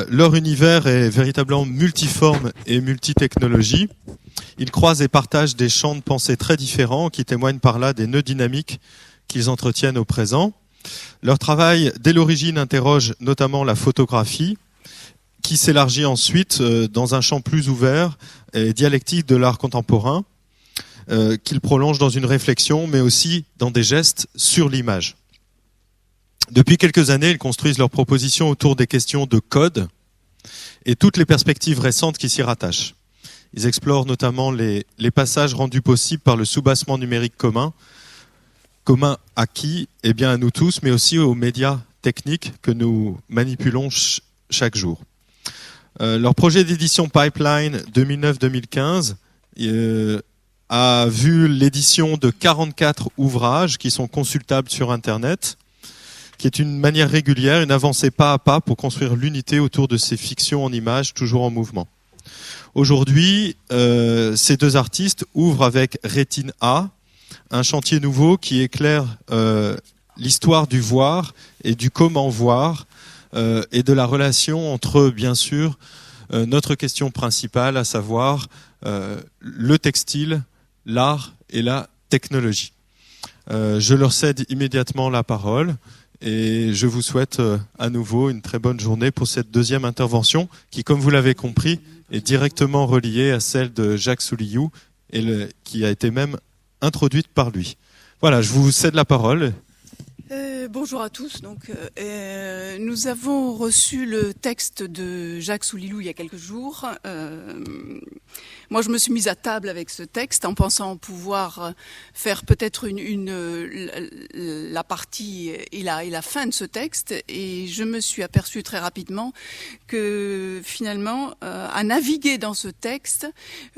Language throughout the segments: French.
Leur univers est véritablement multiforme et multitechnologie. Ils croisent et partagent des champs de pensée très différents qui témoignent par là des nœuds dynamiques qu'ils entretiennent au présent. Leur travail, dès l'origine, interroge notamment la photographie, qui s'élargit ensuite dans un champ plus ouvert et dialectique de l'art contemporain, qu'ils prolongent dans une réflexion, mais aussi dans des gestes sur l'image. Depuis quelques années, ils construisent leurs propositions autour des questions de code et toutes les perspectives récentes qui s'y rattachent. Ils explorent notamment les passages rendus possibles par le soubassement numérique commun à qui? Eh bien à nous tous, mais aussi aux médias techniques que nous manipulons chaque jour. Leur projet d'édition Pipeline 2009-2015 a vu l'édition de 44 ouvrages qui sont consultables sur Internet, qui est une manière régulière, une avancée pas à pas pour construire l'unité autour de ces fictions en images toujours en mouvement. Aujourd'hui, ces deux artistes ouvrent avec Retina, un chantier nouveau qui éclaire l'histoire du voir et du comment voir et de la relation entre, bien sûr, notre question principale, à savoir le textile, l'art et la technologie. Je leur cède immédiatement la parole et je vous souhaite à nouveau une très bonne journée pour cette deuxième intervention qui, comme vous l'avez compris, est directement reliée à celle de Jacques Souliou et qui a été même introduite par lui. Voilà, je vous cède la parole. Bonjour à tous. Nous avons reçu le texte de Jacques Souliou il y a quelques jours. Moi, je me suis mise à table avec ce texte en pensant pouvoir faire peut-être la partie et la fin de ce texte. Et je me suis aperçue très rapidement que finalement, à naviguer dans ce texte,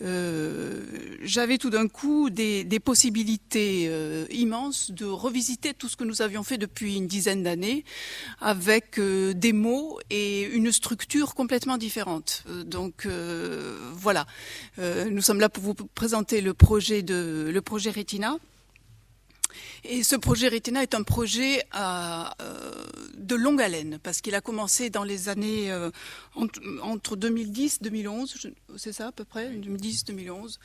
j'avais tout d'un coup des possibilités immenses de revisiter tout ce que nous avions fait depuis une dizaine d'années avec des mots et une structure complètement différente. Voilà. Nous sommes là pour vous présenter le projet Retina. Et ce projet Retina est un projet de longue haleine parce qu'il a commencé dans les années entre 2010 et 2011, c'est ça à peu près, 2010-2011.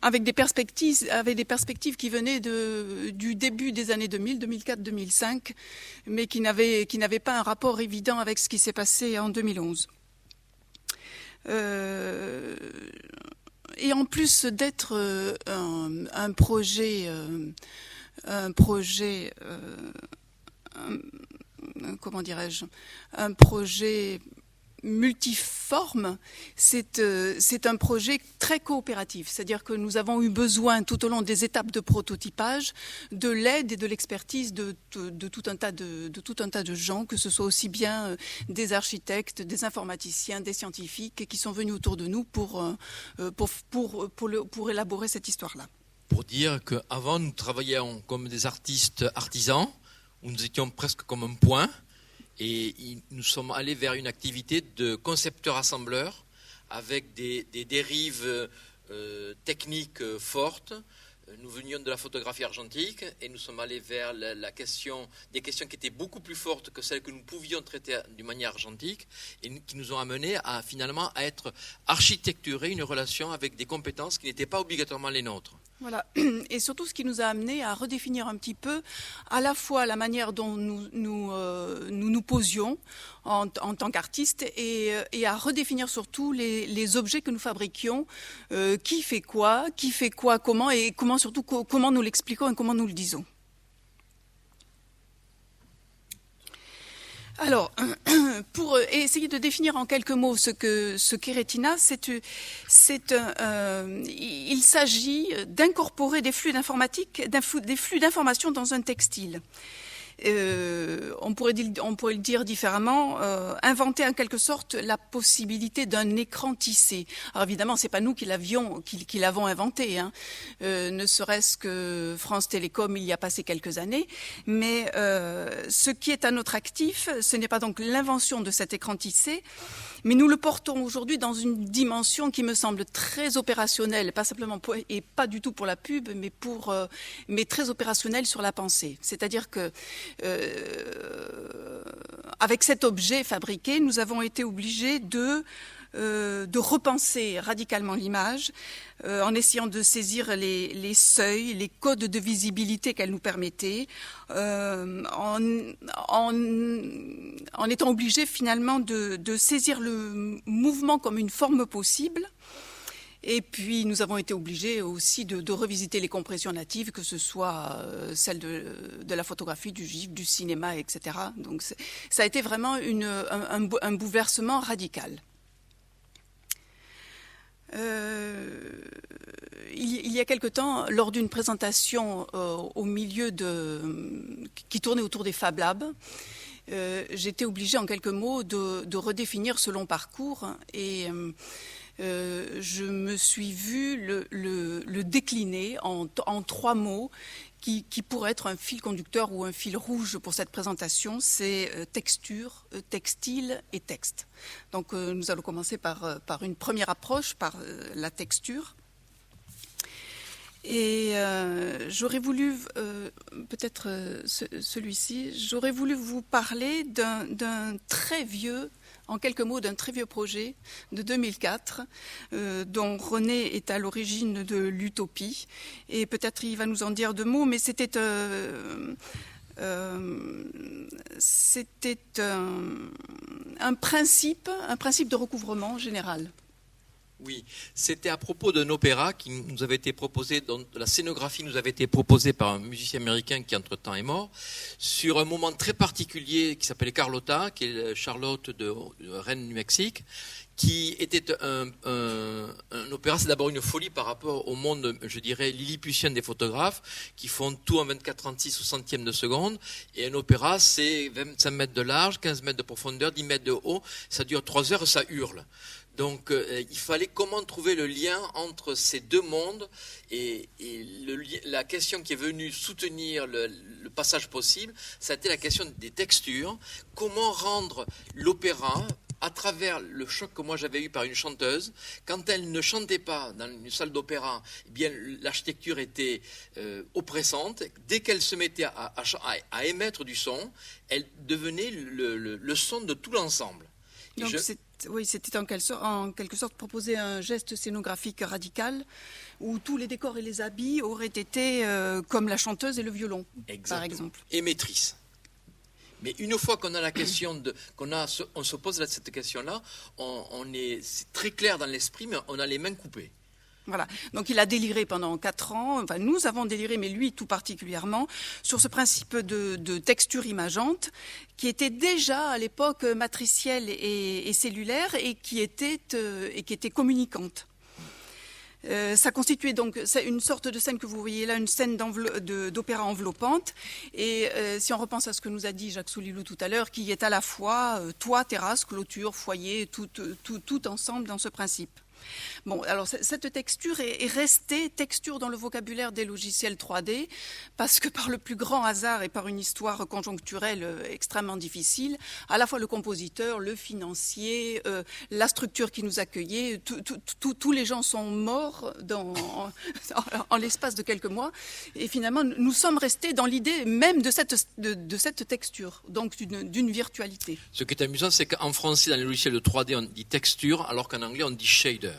Avec des perspectives qui venaient du début des années 2000, 2004, 2005, mais qui n'avaient pas un rapport évident avec ce qui s'est passé en 2011. Et en plus d'être un projet multiforme, c'est un projet très coopératif. C'est-à-dire que nous avons eu besoin tout au long des étapes de prototypage de l'aide et de l'expertise de tout un tas de gens, que ce soit aussi bien des architectes, des informaticiens, des scientifiques qui sont venus autour de nous pour élaborer cette histoire-là. Pour dire qu'avant, nous travaillions comme des artistes artisans, où nous étions presque comme un point. Et nous sommes allés vers une activité de concepteur-assembleur avec des dérives techniques fortes. Nous venions de la photographie argentique et nous sommes allés vers des questions qui étaient beaucoup plus fortes que celles que nous pouvions traiter d'une manière argentique et qui nous ont amenés à être architecturer une relation avec des compétences qui n'étaient pas obligatoirement les nôtres. Voilà, et surtout ce qui nous a amené à redéfinir un petit peu à la fois la manière dont nous posions en tant qu'artistes et à redéfinir surtout les objets que nous fabriquions, qui fait quoi, comment et comment nous l'expliquons et comment nous le disons. Alors, pour essayer de définir en quelques mots ce qu'est Retina, il s'agit d'incorporer des flux d'informations dans un textile. On pourrait le dire différemment, inventer en quelque sorte la possibilité d'un écran tissé. Alors évidemment, c'est pas nous qui l'avons inventé, hein. Ne serait-ce que France Télécom il y a passé quelques années. Mais ce qui est à notre actif, ce n'est pas donc l'invention de cet écran tissé, mais nous le portons aujourd'hui dans une dimension qui me semble très opérationnelle, pas simplement et pas du tout pour la pub, mais très opérationnelle sur la pensée. C'est-à-dire que avec cet objet fabriqué, nous avons été obligés de repenser radicalement l'image en essayant de saisir les seuils, les codes de visibilité qu'elle nous permettait, en étant obligés finalement de saisir le mouvement comme une forme possible. Et puis nous avons été obligés aussi de revisiter les compressions natives, que ce soit celles de la photographie, du GIF, du cinéma, etc. Donc ça a été vraiment un bouleversement radical. Il y a quelque temps, lors d'une présentation au milieu qui tournait autour des Fab Labs, j'étais obligée en quelques mots de redéfinir ce long parcours et je me suis vue le décliner en 3 mots qui pourraient être un fil conducteur ou un fil rouge pour cette présentation. C'est texture, textile et texte. Donc nous allons commencer par une première approche, par la texture. Et j'aurais voulu, peut-être celui-ci, j'aurais voulu vous parler d'un très vieux, en quelques mots, d'un très vieux projet de 2004, dont René est à l'origine de l'utopie. Et peut-être il va nous en dire 2 mots, mais c'était un principe de recouvrement général. Oui, c'était à propos d'un opéra qui nous avait été proposé, dont la scénographie nous avait été proposée par un musicien américain qui entre-temps est mort, sur un moment très particulier qui s'appelait Carlotta, qui est Charlotte de Reine du Mexique, qui était un opéra. C'est d'abord une folie par rapport au monde, je dirais, lilliputien des photographes, qui font tout en 24-36 au centième de seconde. Et un opéra, c'est 25 mètres de large, 15 mètres de profondeur, 10 mètres de haut. Ça dure 3 heures, ça hurle. Donc il fallait comment trouver le lien entre ces 2 mondes et la question qui est venue soutenir le passage possible, ça a été la question des textures. Comment rendre l'opéra, à travers le choc que moi j'avais eu par une chanteuse, quand elle ne chantait pas dans une salle d'opéra, eh bien l'architecture était oppressante. Dès qu'elle se mettait à émettre du son, elle devenait le son de tout l'ensemble. Donc oui, c'était en quelque sorte proposer un geste scénographique radical où tous les décors et les habits auraient été comme la chanteuse et le violon, exactement, par exemple. Émettrice. Mais une fois qu'on a la question on se pose cette question-là, c'est très clair dans l'esprit, mais on a les mains coupées. Voilà. Donc il a déliré pendant 4 ans, enfin nous avons déliré, mais lui tout particulièrement, sur ce principe de texture imageante qui était déjà à l'époque matricielle et cellulaire et qui était communicante. Ça constituait donc une sorte de scène que vous voyez là, une scène d'opéra enveloppante. Et si on repense à ce que nous a dit Jacques Soulilou tout à l'heure, qui est à la fois toit, terrasse, clôture, foyer, tout ensemble dans ce principe. Bon, alors cette texture est restée texture dans le vocabulaire des logiciels 3D parce que par le plus grand hasard et par une histoire conjoncturelle extrêmement difficile, à la fois le compositeur, le financier, la structure qui nous accueillait, tous les gens sont morts en l'espace de quelques mois et finalement nous sommes restés dans l'idée même de cette texture, donc d'une virtualité. Ce qui est amusant, c'est qu'en français, dans les logiciels de 3D, on dit texture, alors qu'en anglais, on dit shader.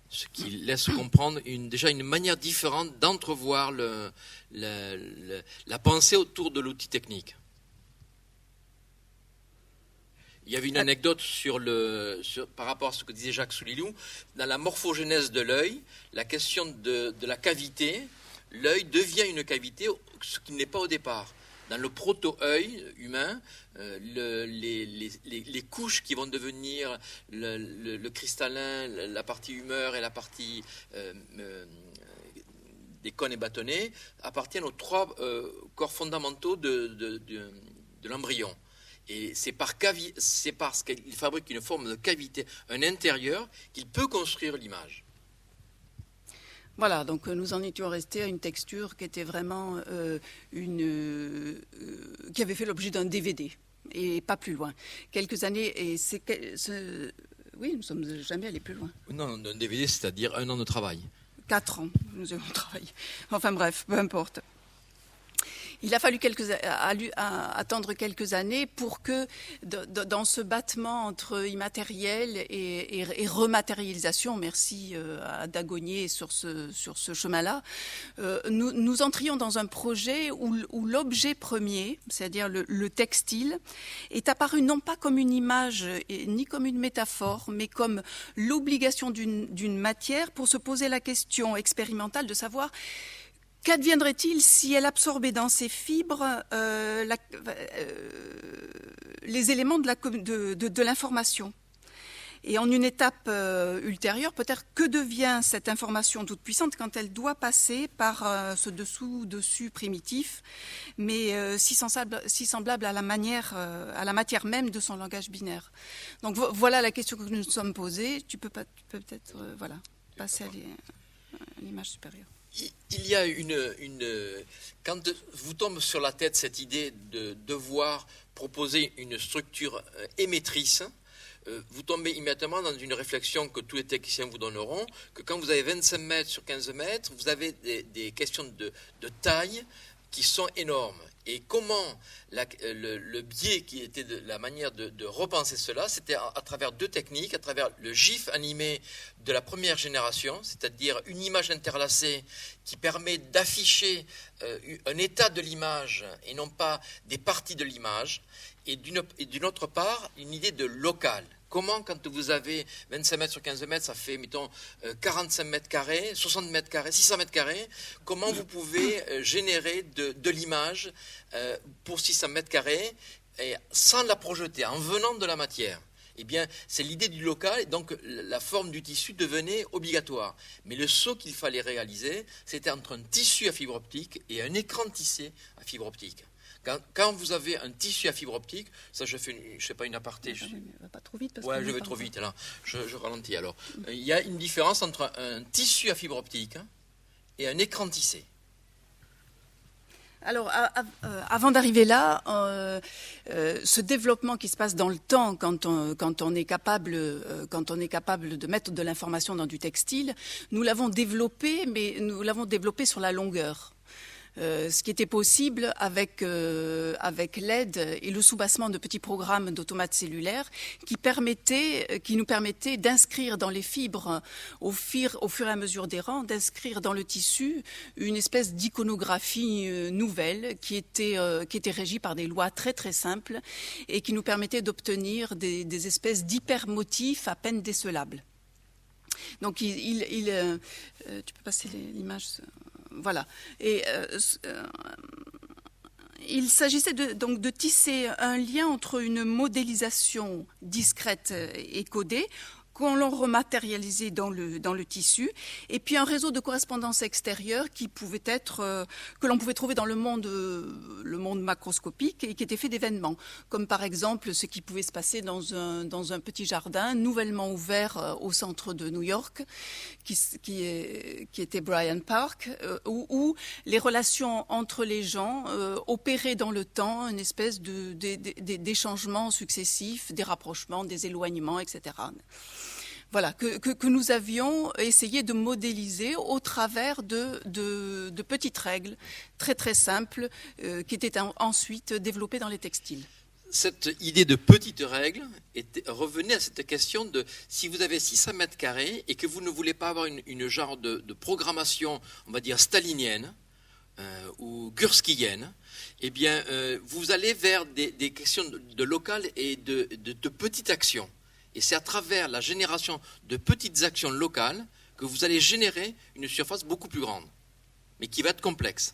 Ce qui laisse comprendre déjà une manière différente d'entrevoir la pensée autour de l'outil technique. Il y avait une anecdote par rapport à ce que disait Jacques Soulilou. Dans la morphogénèse de l'œil, la question de la cavité, l'œil devient une cavité, ce qui n'est pas au départ. Dans le proto-œil humain, les couches qui vont devenir le cristallin, la partie humeur et la partie des cônes et bâtonnets appartiennent aux 3 corps fondamentaux de l'embryon. Et c'est parce qu'il fabrique une forme de cavité, un intérieur, qu'il peut construire l'image. Voilà, donc nous en étions restés à une texture qui était vraiment qui avait fait l'objet d'un DVD et pas plus loin. Quelques années et oui, nous ne sommes jamais allés plus loin. Non, un DVD, c'est-à-dire 1 an de travail. 4 ans, nous avons travaillé. Enfin bref, peu importe. Il a fallu attendre quelques années pour que, dans ce battement entre immatériel et rematérialisation, merci à Dagonier sur ce chemin-là, nous entrions dans un projet où l'objet premier, c'est-à-dire le textile, est apparu non pas comme une image ni comme une métaphore, mais comme l'obligation d'une matière pour se poser la question expérimentale de savoir qu'adviendrait-il si elle absorbait dans ses fibres les éléments de l'information. Et en une étape ultérieure, peut-être que devient cette information toute puissante quand elle doit passer par ce dessous-dessus primitif, mais si semblable à la matière même de son langage binaire. Donc voilà la question que nous nous sommes posée. Tu peux peut-être passer à l'image supérieure. Il y a quand vous tombe sur la tête cette idée de devoir proposer une structure émettrice, vous tombez immédiatement dans une réflexion que tous les techniciens vous donneront, que quand vous avez 25 mètres sur 15 mètres, vous avez des questions de taille qui sont énormes. Et comment le biais qui était de la manière de repenser cela, c'était à travers deux techniques, à travers le GIF animé de la première génération, c'est-à-dire une image interlacée qui permet d'afficher un état de l'image et non pas des parties de l'image, et d'une autre part, une idée de local. Comment, quand vous avez 25 mètres sur 15 mètres, ça fait, mettons, 45 mètres carrés, 60 mètres carrés, 600 mètres carrés, comment vous pouvez générer de l'image pour 600 mètres carrés et sans la projeter, en venant de la matière? Eh bien, c'est l'idée du local, et donc la forme du tissu devenait obligatoire. Mais le saut qu'il fallait réaliser, c'était entre un tissu à fibre optique et un écran tissé à fibre optique. Quand vous avez un tissu à fibre optique, ça je fais une aparté. Va pas trop vite. Je vais trop vite, alors je ralentis. Alors, il y a une différence entre un tissu à fibre optique et un écran tissé. Alors, avant d'arriver là, ce développement qui se passe dans le temps, quand on est capable de mettre de l'information dans du textile, nous l'avons développé, mais nous l'avons développé sur la longueur. Ce qui était possible avec l'aide et le soubassement de petits programmes d'automates cellulaires qui nous permettaient d'inscrire dans les fibres, au fur et à mesure des rangs, d'inscrire dans le tissu une espèce d'iconographie nouvelle qui était régie par des lois très très simples et qui nous permettait d'obtenir des espèces d'hypermotifs à peine décelables. Donc tu peux passer l'image. Voilà. Et il s'agissait donc de tisser un lien entre une modélisation discrète et codée qu'on l'on rematérialisait dans le tissu, et puis un réseau de correspondance extérieure qui pouvait être que l'on pouvait trouver dans le monde macroscopique et qui était fait d'événements, comme par exemple ce qui pouvait se passer dans un petit jardin nouvellement ouvert au centre de New York, qui était Bryant Park, où les relations entre les gens opéraient dans le temps une espèce des changements successifs, des rapprochements, des éloignements, etc. Voilà, que nous avions essayé de modéliser au travers de petites règles très très simples qui étaient ensuite développées dans les textiles. Cette idée de petites règles revenait à cette question de si vous avez 600 mètres carrés et que vous ne voulez pas avoir une genre de programmation, on va dire stalinienne ou gurskienne, eh bien vous allez vers des questions de local et de petites actions. Et c'est à travers la génération de petites actions locales que vous allez générer une surface beaucoup plus grande, mais qui va être complexe.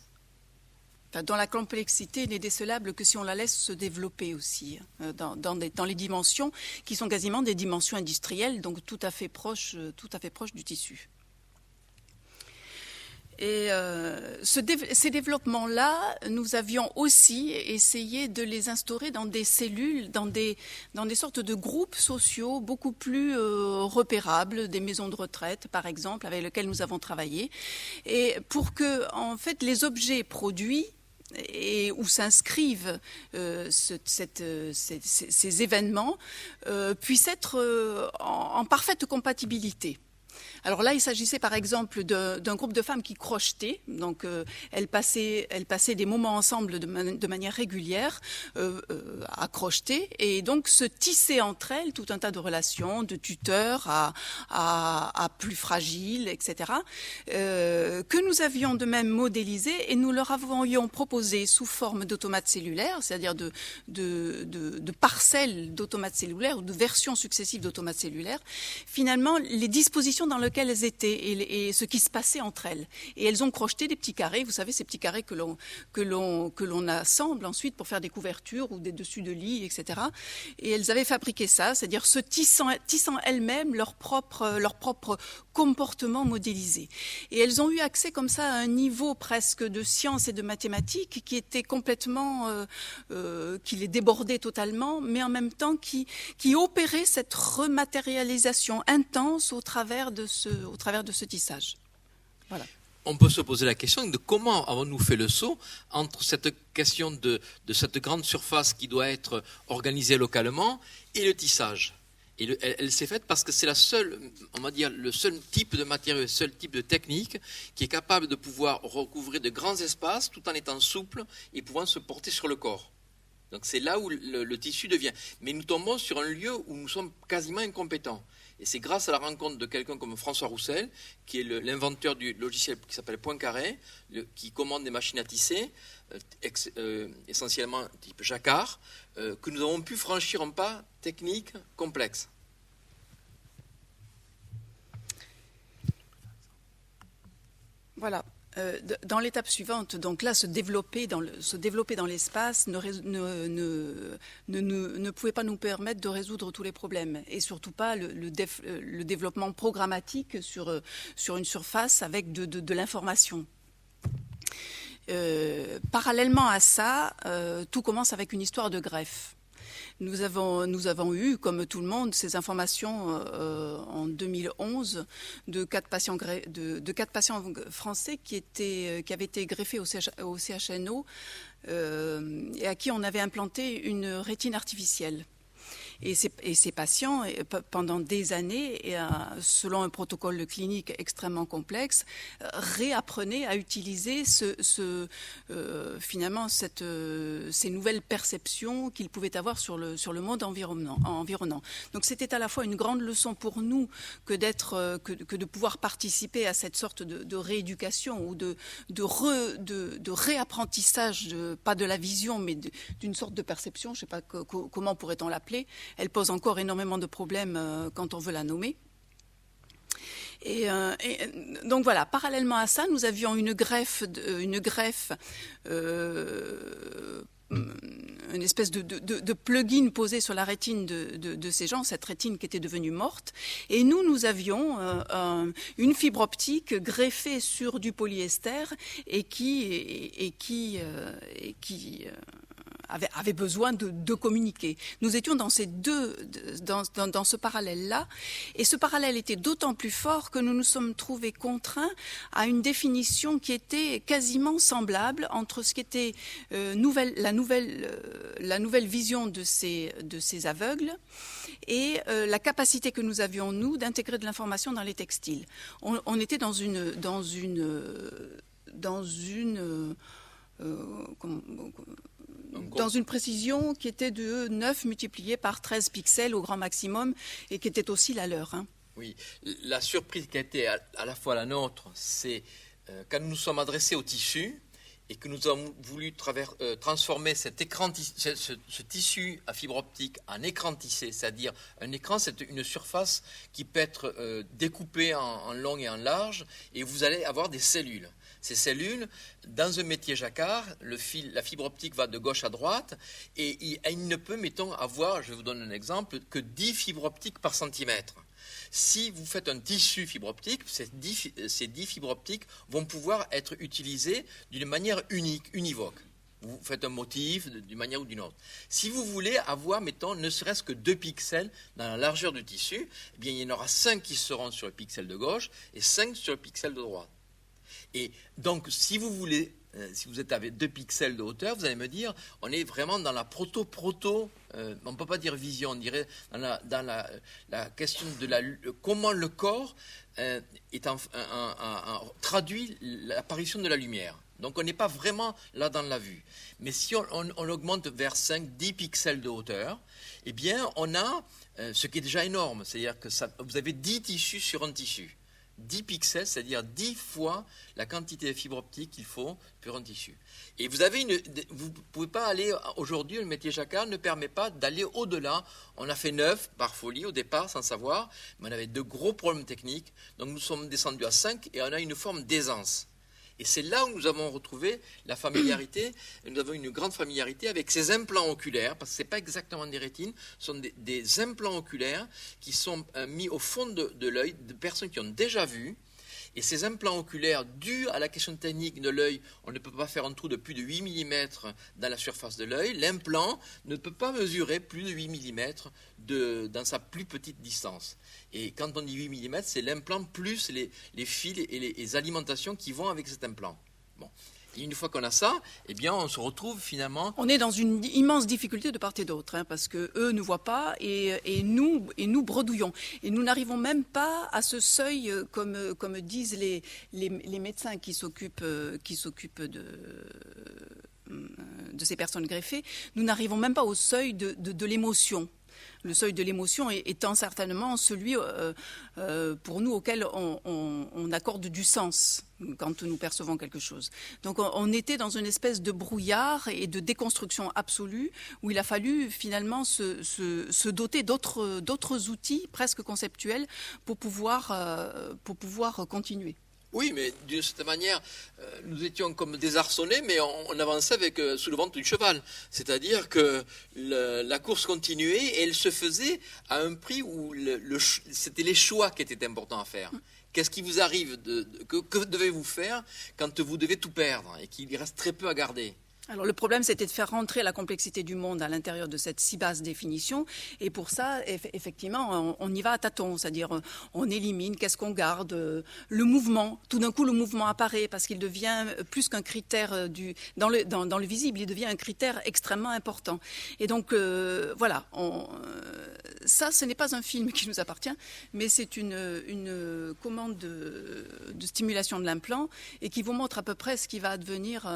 Dans la complexité n'est décelable que si on la laisse se développer aussi, dans les dimensions qui sont quasiment des dimensions industrielles, donc tout à fait proches du tissu. Et ces développements-là, nous avions aussi essayé de les instaurer dans des cellules, dans des sortes de groupes sociaux beaucoup plus repérables, des maisons de retraite, par exemple, avec lesquelles nous avons travaillé, et pour que, en fait, les objets produits et où s'inscrivent ces événements puissent être en parfaite compatibilité. Alors là, il s'agissait par exemple d'un groupe de femmes qui crochetaient. Donc, elles passaient des moments ensemble de manière régulière à crocheter et donc se tissaient entre elles tout un tas de relations, de tuteurs à plus fragiles, etc. Que nous avions de même modélisé et nous leur avions proposé sous forme d'automates cellulaires, c'est-à-dire de parcelles d'automates cellulaires ou de versions successives d'automates cellulaires, finalement les dispositions dans lesquelles elles étaient et ce qui se passait entre elles. Et elles ont crocheté des petits carrés, vous savez, ces petits carrés que l'on assemble ensuite pour faire des couvertures ou des dessus de lit, etc. Et elles avaient fabriqué ça, c'est-à-dire se tissant elles-mêmes leur propre comportement modélisé. Et elles ont eu accès comme ça à un niveau presque de sciences et de mathématiques qui était complètement, qui les débordait totalement, mais en même temps qui opérait cette rematérialisation intense au travers de ce tissage. Voilà. On peut se poser la question de comment avons-nous fait le saut entre cette question de cette grande surface qui doit être organisée localement et le tissage. Et elle s'est faite parce que c'est la seule, on va dire, le seul type de matériau, le seul type de technique qui est capable de pouvoir recouvrir de grands espaces tout en étant souple et pouvant se porter sur le corps. Donc c'est là où le tissu devient. Mais nous tombons sur un lieu où nous sommes quasiment incompétents. Et c'est grâce à la rencontre de quelqu'un comme François Roussel, qui est l'inventeur du logiciel qui s'appelle Poincaré, qui commande des machines à tisser, essentiellement type jacquard, que nous avons pu franchir un pas technique complexe. Voilà. Dans l'étape suivante, donc là, se développer dans l'espace ne pouvait pas nous permettre de résoudre tous les problèmes, et surtout pas le développement programmatique sur une surface avec de l'information. Parallèlement à ça, tout commence avec une histoire de greffe. Nous avons eu, comme tout le monde, ces informations en 2011 de 4 patients français qui avaient été greffés au CHNO et à qui on avait implanté une rétine artificielle. Et ces patients, pendant des années, et selon un protocole clinique extrêmement complexe, réapprenaient à utiliser finalement ces nouvelles perceptions qu'ils pouvaient avoir sur le monde environnant. Donc c'était à la fois une grande leçon pour nous que de pouvoir participer à cette sorte de rééducation ou de réapprentissage, pas de la vision, mais d'une sorte de perception, je ne sais pas comment pourrait-on l'appeler. Elle pose encore énormément de problèmes quand on veut la nommer. Et donc voilà, parallèlement à ça, nous avions une greffe, une espèce de plugin posé sur la rétine de ces gens, cette rétine qui était devenue morte. Et nous avions une fibre optique greffée sur du polyester et qui avait besoin de communiquer. Nous étions dans ce parallèle-là, et ce parallèle était d'autant plus fort que nous nous sommes trouvés contraints à une définition qui était quasiment semblable entre ce qui était la nouvelle vision de ces aveugles et la capacité que nous avions, nous, d'intégrer de l'information dans les textiles. On était dans une précision qui était de 9 multiplié par 13 pixels au grand maximum et qui était aussi la leur. Hein. Oui, la surprise qui a été à la fois la nôtre, c'est quand nous nous sommes adressés au tissu et que nous avons voulu transformer ce tissu à fibre optique en écran tissé, c'est-à-dire un écran, c'est une surface qui peut être découpée en long et en large, et vous allez avoir des cellules. Ces cellules, dans un métier jacquard, la fibre optique va de gauche à droite et il ne peut, mettons, avoir, je vous donne un exemple, que 10 fibres optiques par centimètre. Si vous faites un tissu fibre optique, ces 10 fibres optiques vont pouvoir être utilisées d'une manière univoque. Vous faites un motif d'une manière ou d'une autre. Si vous voulez avoir, mettons, ne serait-ce que 2 pixels dans la largeur du tissu, eh bien, il y en aura 5 qui seront sur le pixel de gauche et 5 sur le pixel de droite. Et donc, si vous voulez si vous êtes avec 2 pixels de hauteur, vous allez me dire, on est vraiment dans la proto, on ne peut pas dire vision, on dirait dans la question de comment le corps traduit l'apparition de la lumière. Donc on n'est pas vraiment là dans la vue. Mais si on augmente vers 5-10 pixels de hauteur, eh bien on a ce qui est déjà énorme, c'est-à-dire que vous avez 10 tissus sur un tissu. 10 pixels, c'est-à-dire 10 fois la quantité de fibres optiques qu'il faut pour un tissu. Et vous ne pouvez pas aller, aujourd'hui, le métier jacquard ne permet pas d'aller au-delà. On a fait 9 par folie au départ, sans savoir, mais on avait de gros problèmes techniques. Donc nous sommes descendus à 5 et on a une forme d'aisance. Et c'est là où nous avons retrouvé la familiarité, nous avons une grande familiarité avec ces implants oculaires, parce que ce n'est pas exactement des rétines, ce sont des implants oculaires qui sont mis au fond de l'œil de personnes qui ont déjà vu. Et ces implants oculaires, dus à la question technique de l'œil, on ne peut pas faire un trou de plus de 8 mm dans la surface de l'œil. L'implant ne peut pas mesurer plus de 8 mm dans sa plus petite distance. Et quand on dit 8 mm, c'est l'implant plus les fils et les alimentations qui vont avec cet implant. Bon. Et une fois qu'on a ça, eh bien, on se retrouve finalement... On est dans une immense difficulté de part et d'autre, parce que eux ne voient pas et nous bredouillons. Et nous n'arrivons même pas à ce seuil, comme disent les médecins qui s'occupent de ces personnes greffées, nous n'arrivons même pas au seuil de l'émotion. Le seuil de l'émotion étant certainement celui, pour nous, auquel on accorde du sens quand nous percevons quelque chose. Donc on était dans une espèce de brouillard et de déconstruction absolue où il a fallu finalement se doter d'autres outils presque conceptuels pour pouvoir continuer. Oui, mais d'une certaine manière, nous étions comme désarçonnés, mais on avançait avec sous le ventre du cheval. C'est-à-dire que la course continuait et elle se faisait à un prix où c'était les choix qui étaient importants à faire. Qu'est-ce qui vous arrive que devez-vous faire quand vous devez tout perdre et qu'il reste très peu à garder ? Alors le problème, c'était de faire rentrer la complexité du monde à l'intérieur de cette si basse définition. Et pour ça, effectivement, on y va à tâtons. C'est-à-dire, on élimine, qu'est-ce qu'on garde, le mouvement. Tout d'un coup, le mouvement apparaît parce qu'il devient plus qu'un critère dans le visible, il devient un critère extrêmement important. Et donc, voilà. Ça, ce n'est pas un film qui nous appartient, mais c'est une commande de stimulation de l'implant et qui vous montre à peu près ce qui va advenir...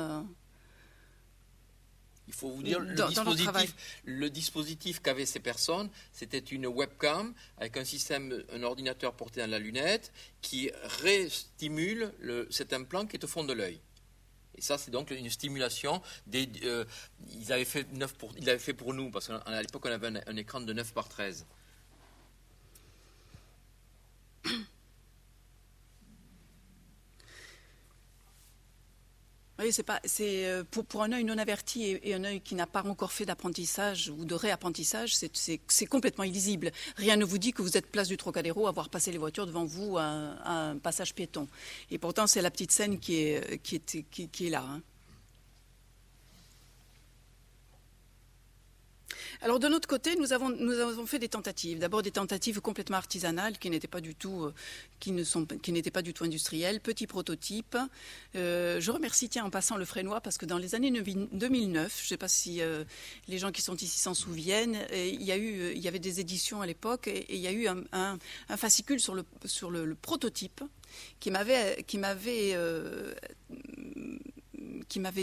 Il faut vous dire, le dispositif qu'avaient ces personnes, c'était une webcam avec un ordinateur porté dans la lunette qui réstimule cet implant qui est au fond de l'œil. Et ça, c'est donc une stimulation. Ils avaient fait pour nous, parce qu'à l'époque, on avait un écran de 9 par 13. Oui, c'est pour un œil non averti et un œil qui n'a pas encore fait d'apprentissage ou de réapprentissage, c'est complètement illisible. Rien ne vous dit que vous êtes place du Trocadéro à voir passer les voitures devant vous à un passage piéton. Et pourtant, c'est la petite scène qui est là. Hein. Alors de notre côté, nous avons fait des tentatives. D'abord des tentatives complètement artisanales qui n'étaient pas du tout, industrielles. Petits prototypes. Je remercie, en passant, le Fresnois parce que dans les années 2009, je ne sais pas si les gens qui sont ici s'en souviennent, il y avait des éditions à l'époque et il y a eu un fascicule sur le prototype qui m'avait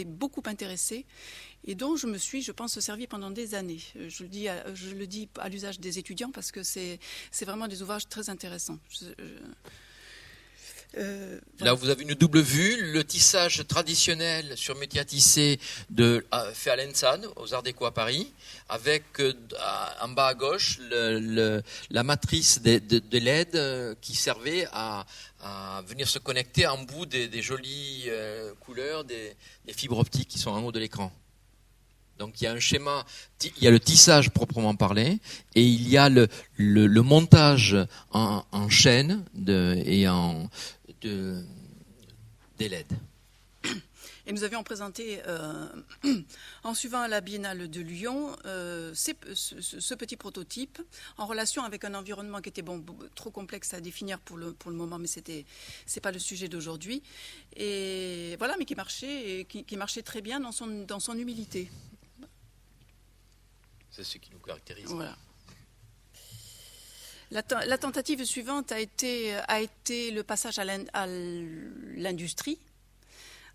beaucoup intéressée et dont je me suis, je pense, servi pendant des années. Je le dis à l'usage des étudiants parce que c'est vraiment des ouvrages très intéressants. Voilà. Là, vous avez une double vue, le tissage traditionnel sur métier à tisser fait à l'ENSAD, aux Arts Déco à Paris, avec en bas à gauche la matrice de LED qui servait à venir se connecter en bout des jolies couleurs des fibres optiques qui sont en haut de l'écran. Donc il y a un schéma, il y a le tissage proprement parlé, et il y a le montage en chaîne des LED. Et nous avions présenté, en suivant à la Biennale de Lyon, ce petit prototype en relation avec un environnement qui était trop complexe à définir pour le moment, mais c'est pas le sujet d'aujourd'hui. Et voilà, mais qui marchait très bien dans son humilité. C'est ce qui nous caractérise. Voilà. La tentative suivante a été le passage à l'industrie,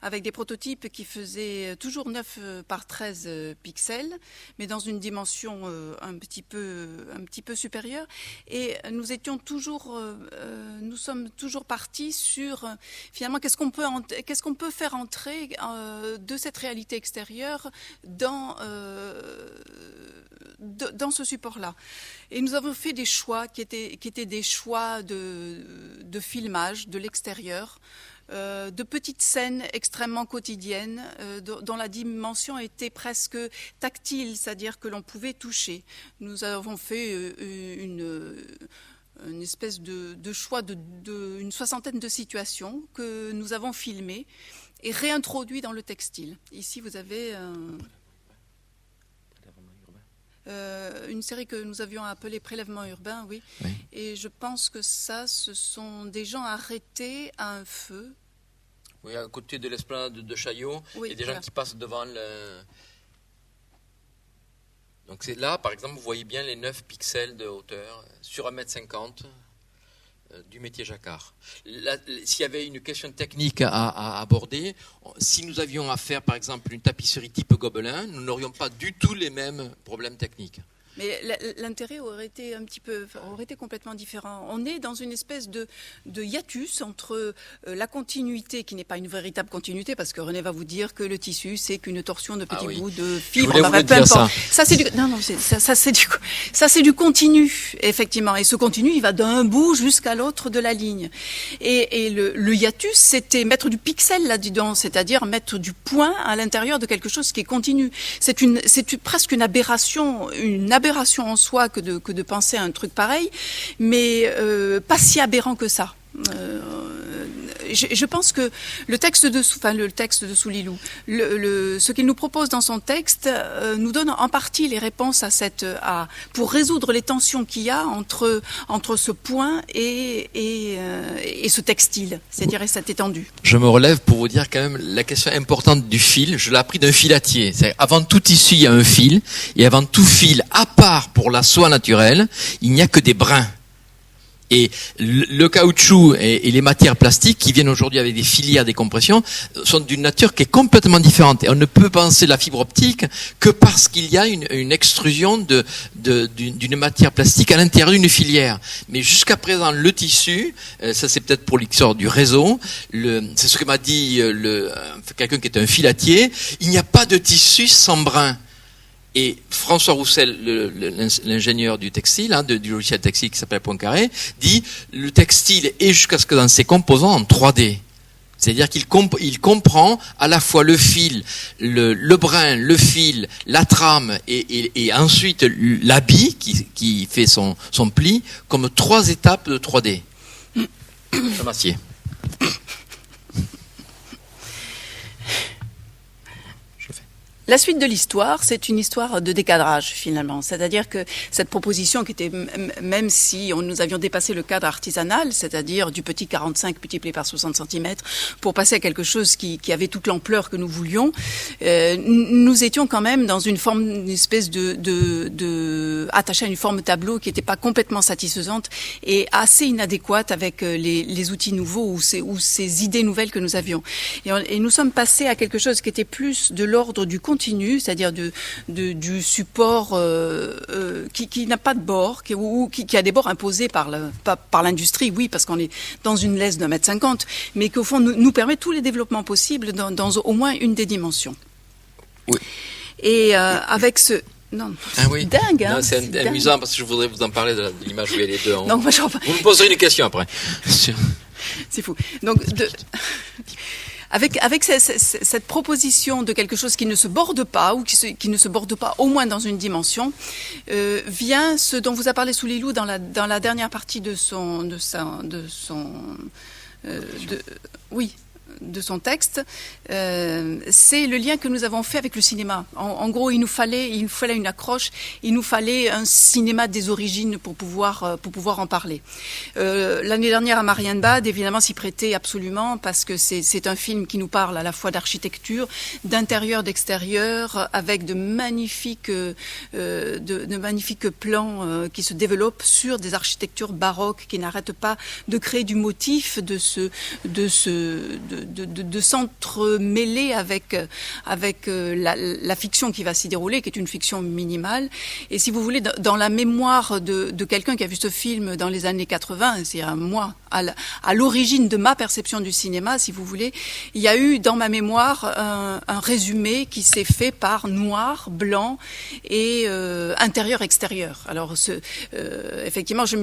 avec des prototypes qui faisaient toujours 9 par 13 pixels, mais dans une dimension un petit peu supérieure. Et nous sommes toujours partis sur finalement qu'est-ce qu'on peut faire entrer de cette réalité extérieure dans ce support-là. Et nous avons fait des choix qui étaient des choix de filmage de l'extérieur, de petites scènes extrêmement quotidiennes dont la dimension était presque tactile, c'est-à-dire que l'on pouvait toucher. Nous avons fait une espèce de choix une soixantaine de situations que nous avons filmées et réintroduit dans le textile. Ici, vous avez une série que nous avions appelée Prélèvement urbain, oui. Et je pense que ce sont des gens arrêtés à un feu. Oui, à côté de l'esplanade de Chaillot, oui, et des gens qui passent devant le... Donc c'est là, par exemple, vous voyez bien les 9 pixels de hauteur sur 1,50 m du métier jacquard. S'il y avait une question technique à aborder, si nous avions à faire, par exemple, une tapisserie type Gobelin, nous n'aurions pas du tout les mêmes problèmes techniques. Mais l'intérêt aurait été complètement différent. On est dans une espèce de hiatus entre la continuité, qui n'est pas une véritable continuité, parce que René va vous dire que le tissu, c'est qu'une torsion de petits bouts de fibre. Peu importe. Ça, c'est du continu, effectivement. Et ce continu, il va d'un bout jusqu'à l'autre de la ligne. Et le hiatus, c'était mettre du pixel là-dedans, c'est-à-dire mettre du point à l'intérieur de quelque chose qui est continu. C'est presque une aberration en soi que de penser à un truc pareil, mais pas si aberrant que ça. Je pense que le texte de Soulilou, ce qu'il nous propose dans son texte, nous donne en partie les réponses pour résoudre les tensions qu'il y a entre ce point et ce textile, c'est-à-dire cette étendue. Je me relève pour vous dire quand même la question importante du fil. Je l'ai appris d'un filatier. Avant tout tissu, il y a un fil, et avant tout fil, à part pour la soie naturelle, il n'y a que des brins. Et le caoutchouc et les matières plastiques qui viennent aujourd'hui avec des filières, des compressions, sont d'une nature qui est complètement différente. Et on ne peut penser la fibre optique que parce qu'il y a une extrusion d'une matière plastique à l'intérieur d'une filière. Mais jusqu'à présent, le tissu, ça c'est peut-être pour l'histoire du réseau, c'est ce que m'a dit quelqu'un qui est un filatier, il n'y a pas de tissu sans brin. Et François Roussel, l'ingénieur du textile, du logiciel textile qui s'appelle Poincaré, dit le textile est jusqu'à ce que dans ses composants en 3D. C'est-à-dire qu'il comprend à la fois le fil, le brin, le fil, la trame et ensuite l'habit qui fait son pli comme 3 étapes de 3D. Je m'assieds. La suite de l'histoire, c'est une histoire de décadrage finalement. C'est-à-dire que cette proposition qui était, même si nous avions dépassé le cadre artisanal, c'est-à-dire du petit 45 multiplié par 60 cm, pour passer à quelque chose qui avait toute l'ampleur que nous voulions, nous étions quand même dans une espèce attaché à une forme tableau qui n'était pas complètement satisfaisante et assez inadéquate avec les outils nouveaux ou ces idées nouvelles que nous avions. Et nous sommes passés à quelque chose qui était plus de l'ordre du continu, c'est-à-dire du support qui n'a pas de bord, qui a des bords imposés par l'industrie, oui, parce qu'on est dans une laisse d'1,50 m, mais qui au fond nous permet tous les développements possibles dans au moins une des dimensions. Oui. Et avec ce... Non, oui. Dingue, hein. Non, c'est amusant parce que je voudrais vous en parler de l'image où il y a les deux. Donc, moi, vous me poserez une question après. C'est fou. Donc, avec cette proposition de quelque chose qui ne se borde pas, ou qui ne se borde pas au moins dans une dimension, vient ce dont vous a parlé Soulilou dans la dernière partie de son oui, son texte, c'est le lien que nous avons fait avec le cinéma. En gros, il nous fallait une accroche, il nous fallait un cinéma des origines pour pouvoir en parler. L'année dernière à Marienbad, évidemment, s'y prêtait absolument parce que c'est un film qui nous parle à la fois d'architecture, d'intérieur, d'extérieur, avec de magnifiques plans qui se développent sur des architectures baroques qui n'arrêtent pas de créer du motif, de s'entremêler avec la fiction qui va s'y dérouler, qui est une fiction minimale. Et si vous voulez, dans la mémoire de quelqu'un qui a vu ce film dans les années 80, c'est moi, à l'origine de ma perception du cinéma, si vous voulez, il y a eu dans ma mémoire un résumé qui s'est fait par noir, blanc et intérieur-extérieur. Alors, effectivement, je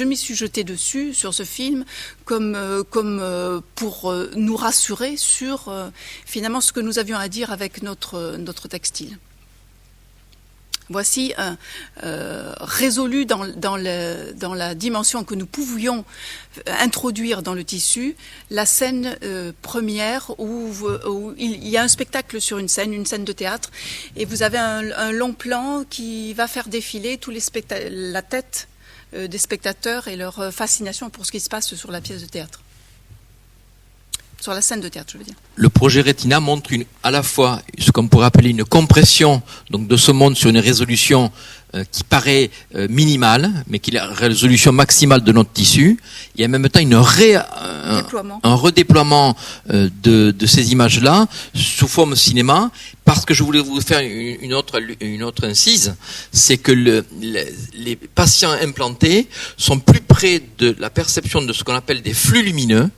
m'y suis jetée dessus sur ce film comme pour nous rassurer sur finalement ce que nous avions à dire avec notre textile. Voici résolu dans la dimension que nous pouvions introduire dans le tissu, la scène première où il y a un spectacle sur une scène de théâtre, et vous avez un long plan qui va faire défiler tous la tête des spectateurs et leur fascination pour ce qui se passe sur la pièce de théâtre. Sur la scène de théâtre, je veux dire. Le projet Retina montre à la fois ce qu'on pourrait appeler une compression donc de ce monde sur une résolution qui paraît minimale, mais qui est la résolution maximale de notre tissu, et en même temps un redéploiement de ces images-là sous forme cinéma, parce que je voulais vous faire une autre incise, c'est que les patients implantés sont plus près de la perception de ce qu'on appelle des flux lumineux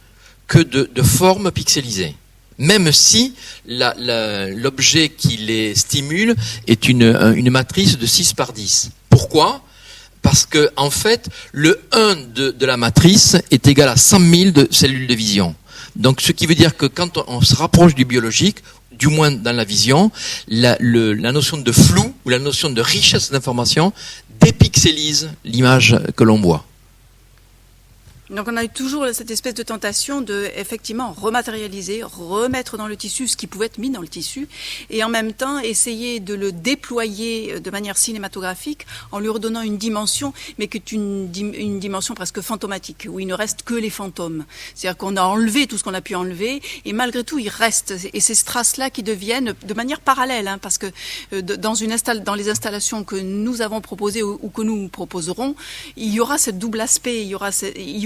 que de formes pixelisées. Même si l'objet qui les stimule est une matrice de 6 par 10. Pourquoi ? Parce que, en fait, le 1 de la matrice est égal à 100 000 de cellules de vision. Donc, ce qui veut dire que quand on se rapproche du biologique, du moins dans la vision, la notion de flou ou la notion de richesse d'information dépixélise l'image que l'on voit. Donc on a eu toujours cette espèce de tentation de effectivement rematérialiser, remettre dans le tissu ce qui pouvait être mis dans le tissu, et en même temps essayer de le déployer de manière cinématographique en lui redonnant une dimension, mais qui est une dimension presque fantomatique, où il ne reste que les fantômes. C'est-à-dire qu'on a enlevé tout ce qu'on a pu enlever, et malgré tout il reste, et c'est ces traces-là qui deviennent de manière parallèle, parce que dans les installations que nous avons proposées ou que nous proposerons, il y aura ce double aspect, il y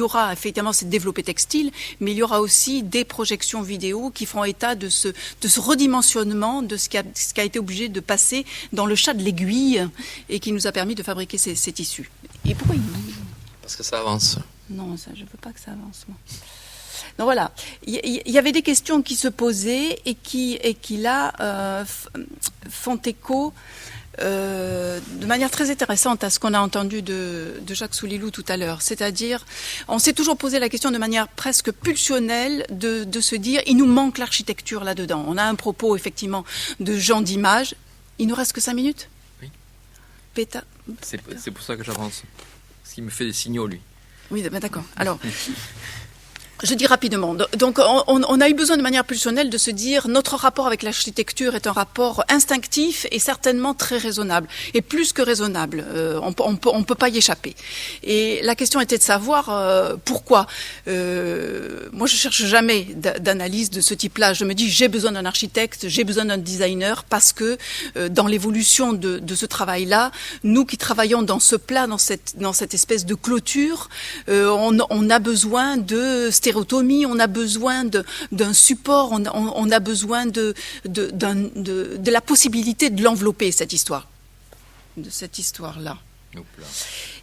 aura effectivement ce développé textile, mais il y aura aussi des projections vidéo qui feront état de ce redimensionnement de ce qui a été obligé de passer dans le chat de l'aiguille et qui nous a permis de fabriquer ces tissus. Et pourquoi Parce que ça avance. Non, ça, je ne veux pas que ça avance, moi. Donc voilà, il y avait des questions qui se posaient et qui là font écho de manière très intéressante à ce qu'on a entendu de Jacques Soulilou tout à l'heure. C'est-à-dire, on s'est toujours posé la question de manière presque pulsionnelle de se dire, il nous manque l'architecture là-dedans. On a un propos, effectivement, de gens d'image. Il nous reste que 5 minutes ? Oui. Péta. C'est pour ça que j'avance. Parce qu'il me fait des signaux, lui. Oui, d'accord. Alors... Je dis rapidement. Donc, on a eu besoin de manière pulsionnelle de se dire notre rapport avec l'architecture est un rapport instinctif et certainement très raisonnable. Et plus que raisonnable. On peut pas y échapper. Et la question était de savoir pourquoi. Moi, je cherche jamais d'analyse de ce type-là. Je me dis j'ai besoin d'un architecte, j'ai besoin d'un designer parce que dans l'évolution de ce travail-là, nous qui travaillons dans ce plat, dans cette espèce de clôture, on a besoin de stéréotomie, on a besoin d'un support, on a besoin de la possibilité de l'envelopper, cette histoire, de cette histoire-là.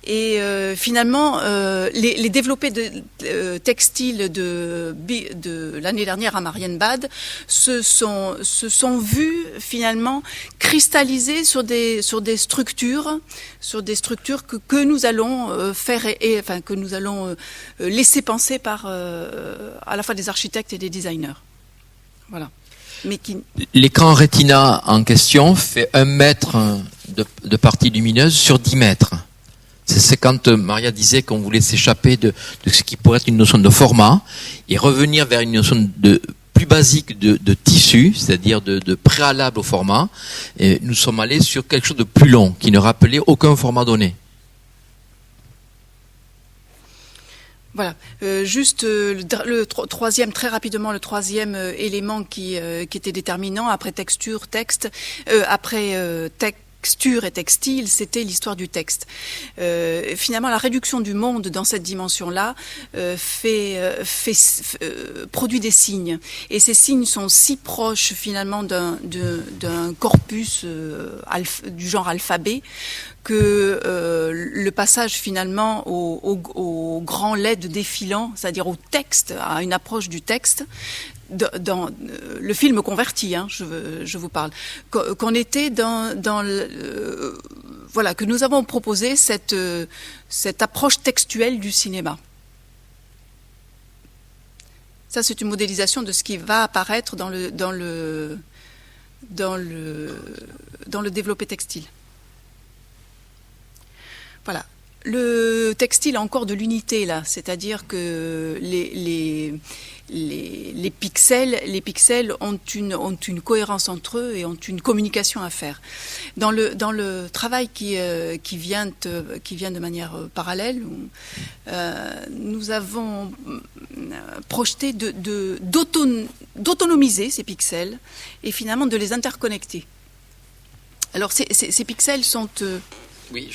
Et finalement, les développés textiles de l'année dernière à Marienbad se sont vus finalement cristalliser sur des structures que nous allons faire enfin que nous allons laisser penser par à la fois des architectes et des designers. Voilà. Mais l'écran Retina en question fait 1 mètre de partie lumineuse sur 10 mètres. C'est quand Maria disait qu'on voulait s'échapper de ce qui pourrait être une notion de format et revenir vers une notion de plus basique de tissu, c'est-à-dire de préalable au format. Et nous sommes allés sur quelque chose de plus long, qui ne rappelait aucun format donné. Voilà. Juste le troisième, très rapidement, le troisième élément qui était déterminant après texture, texte, texture et textile, c'était l'histoire du texte. Finalement, la réduction du monde dans cette dimension-là produit des signes. Et ces signes sont si proches finalement d'un corpus du genre alphabet que le passage finalement au grand LED défilant, c'est-à-dire au texte, à une approche du texte, dans le film converti, je vous parle, qu'on était voilà, que nous avons proposé cette approche textuelle du cinéma. Ça, c'est une modélisation de ce qui va apparaître dans le développé textile. Voilà. Le textile a encore de l'unité là, c'est-à-dire que les pixels ont une cohérence entre eux et ont une communication à faire. Dans le travail qui vient de manière parallèle, nous avons projeté d'autonomiser ces pixels et finalement de les interconnecter. Alors ces pixels sont Oui,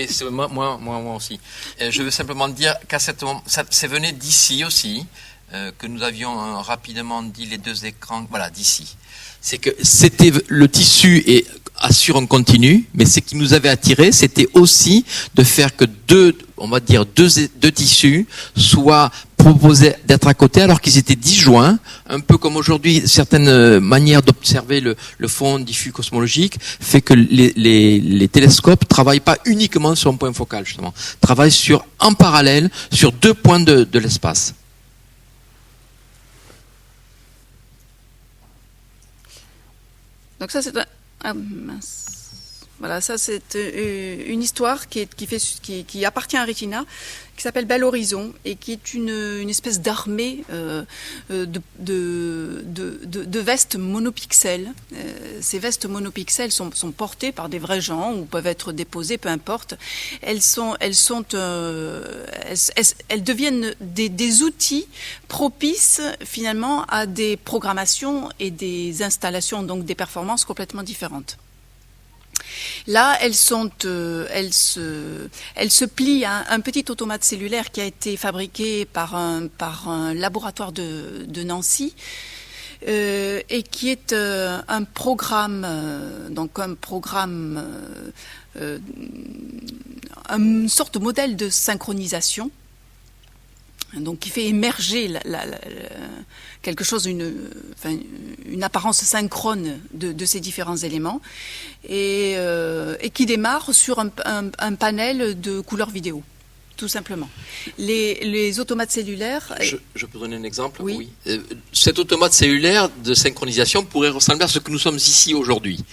c'est moi aussi. Je veux simplement dire qu'à cet moment, ça venait d'ici aussi, que nous avions rapidement dit les deux écrans, voilà, d'ici. C'est que c'était le tissu assure un continu, mais ce qui nous avait attiré, c'était aussi de faire que deux tissus soient proposés d'être à côté alors qu'ils étaient disjoints, un peu comme aujourd'hui certaines manières d'observer le fond diffus cosmologique fait que les télescopes travaillent pas uniquement sur un point focal justement, travaillent en parallèle sur deux points de l'espace. Donc ça c'est voilà, ça c'est une histoire qui appartient à Retina, qui s'appelle Bel Horizon et qui est une espèce d'armée de vestes monopixels. Ces vestes monopixels sont portées par des vrais gens ou peuvent être déposées, peu importe. Elles deviennent des outils propices finalement à des programmations et des installations, donc des performances complètement différentes. Là, elles se plient à un petit automate cellulaire qui a été fabriqué par un laboratoire de Nancy et qui est un programme, une sorte de modèle de synchronisation. Donc, qui fait émerger quelque chose, une apparence synchrone de ces différents éléments, et qui démarre sur un panel de couleurs vidéo, tout simplement. Les automates cellulaires. Je peux donner un exemple? Oui. Cet automate cellulaire de synchronisation pourrait ressembler à ce que nous sommes ici aujourd'hui.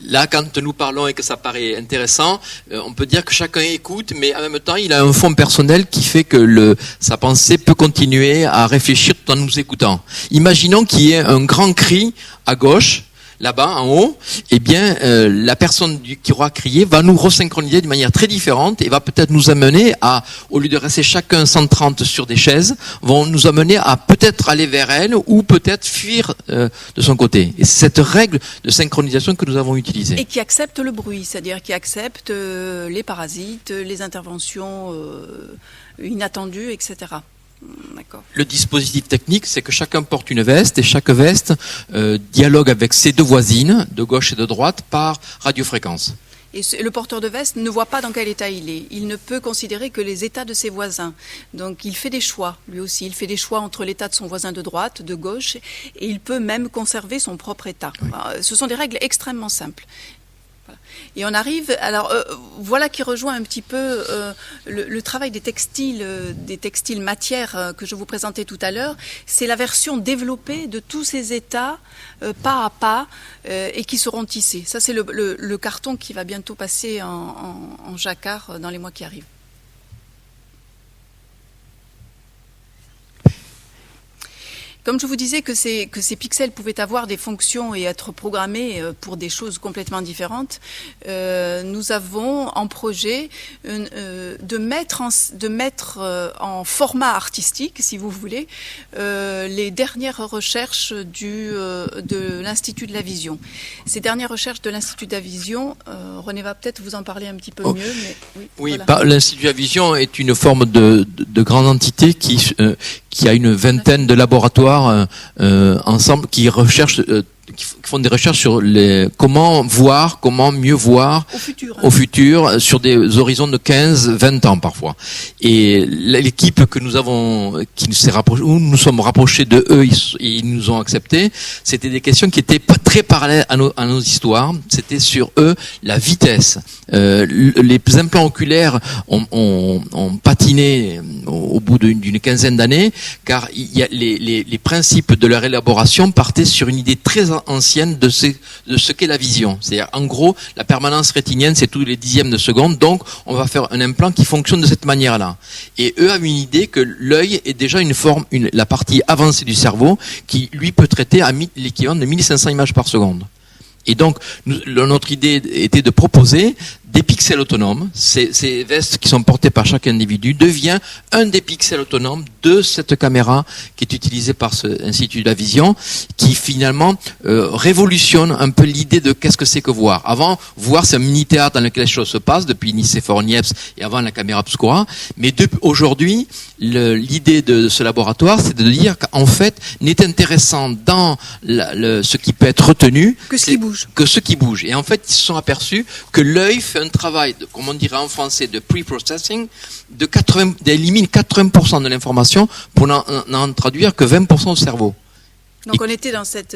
Là, quand nous parlons et que ça paraît intéressant, on peut dire que chacun écoute, mais en même temps, il a un fond personnel qui fait que sa pensée peut continuer à réfléchir tout en nous écoutant. Imaginons qu'il y ait un grand cri à gauche, là-bas, en haut, eh bien, la personne qui aura crié va nous resynchroniser d'une manière très différente et va peut-être nous amener à, au lieu de rester chacun 130 sur des chaises, vont nous amener à peut-être aller vers elle ou peut-être fuir de son côté. Et c'est cette règle de synchronisation que nous avons utilisée. Et qui accepte le bruit, c'est-à-dire qui accepte les parasites, les interventions inattendues, etc. D'accord. Le dispositif technique, c'est que chacun porte une veste et chaque veste dialogue avec ses deux voisines, de gauche et de droite, par radiofréquence. Et le porteur de veste ne voit pas dans quel état il est. Il ne peut considérer que les états de ses voisins. Donc il fait des choix, lui aussi. Il fait des choix entre l'état de son voisin de droite, de gauche, et il peut même conserver son propre état. Oui. Ce sont des règles extrêmement simples. Et on arrive, alors voilà qui rejoint un petit peu le travail des textiles matières que je vous présentais tout à l'heure. C'est la version développée de tous ces états pas à pas et qui seront tissés. Ça, c'est le carton qui va bientôt passer en jacquard dans les mois qui arrivent. Comme je vous disais que ces pixels pouvaient avoir des fonctions et être programmés pour des choses complètement différentes, nous avons en projet de mettre en format artistique, si vous voulez, les dernières recherches de l'Institut de la Vision. Ces dernières recherches de l'Institut de la Vision, René va peut-être vous en parler un petit peu mieux. Mais oui, voilà. L'Institut de la Vision est une forme de grande entité qui a une vingtaine de laboratoires ensemble qui recherchent, qui font des recherches sur comment mieux voir au futur sur des horizons de 15-20 ans parfois. Et l'équipe que nous avons, qui s'est rapprochée, où nous sommes rapprochés de eux, ils nous ont accepté. C'était des questions qui étaient pas très parallèles à nos histoires. C'était sur eux la vitesse. Les implants oculaires ont patiné au bout d'une quinzaine d'années, car il y a les principes de leur élaboration partaient sur une idée très ancienne de ce qu'est la vision. C'est-à-dire, en gros, la permanence rétinienne, c'est tous les dixièmes de seconde, donc on va faire un implant qui fonctionne de cette manière-là. Et eux avaient une idée que l'œil est déjà la partie avancée du cerveau qui, lui, peut traiter à l'équivalent de 1500 images par seconde. Et donc, notre idée était de proposer des pixels autonomes. Ces vestes qui sont portées par chaque individu devient un des pixels autonomes de cette caméra qui est utilisée par cet Institut de la Vision, qui finalement révolutionne un peu l'idée de qu'est-ce que c'est que voir. Avant, voir, c'est un mini-théâtre dans lequel les choses se passent, depuis Nicéphore Niepce et avant la caméra obscura. Mais aujourd'hui, l'idée de ce laboratoire, c'est de dire qu'en fait, n'est intéressant dans ce qui peut être retenu que ce qui bouge. Et en fait, ils se sont aperçus que l'œil fait un travail, comme on dirait en français, de pre-processing, d'éliminer 80% de l'information pour n'en traduire que 20% au cerveau. Donc on était dans cette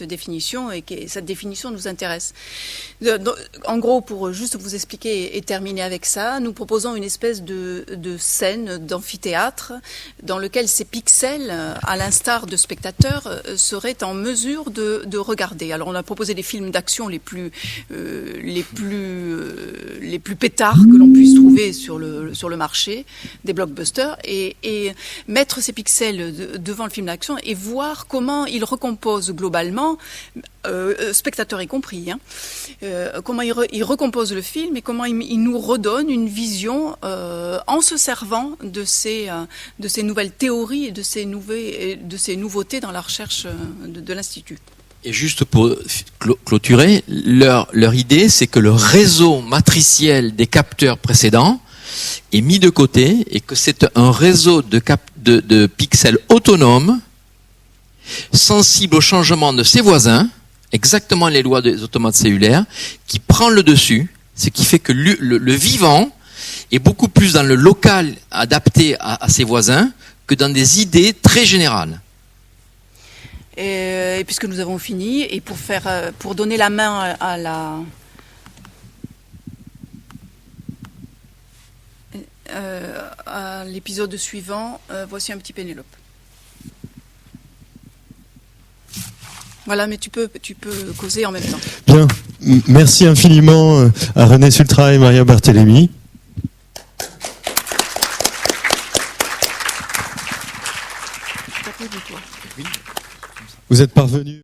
définition et cette définition nous intéresse. En gros, pour juste vous expliquer et terminer avec ça, nous proposons une espèce de scène d'amphithéâtre dans lequel ces pixels, à l'instar de spectateurs, seraient en mesure de regarder. Alors on a proposé des films d'action les plus pétards que l'on puisse trouver sur le marché, des blockbusters, et mettre ces pixels devant le film d'action et voir comment il recompose globalement, spectateurs y compris, comment il recompose le film et comment il nous redonne une vision en se servant de ces nouvelles théories et de ces nouveautés dans la recherche de l'Institut. Et juste pour clôturer, leur idée, c'est que le réseau matriciel des capteurs précédents est mis de côté et que c'est un réseau de pixels autonomes sensible au changement de ses voisins, exactement les lois des automates cellulaires, qui prend le dessus, ce qui fait que le vivant est beaucoup plus dans le local adapté à ses voisins que dans des idées très générales. Et puisque nous avons fini, et pour donner la main à l'épisode suivant, voici un petit Pénélope. Voilà, mais tu peux causer en même temps. Bien, merci infiniment à René Sultra et Maria Barthélémy. Vous êtes parvenus.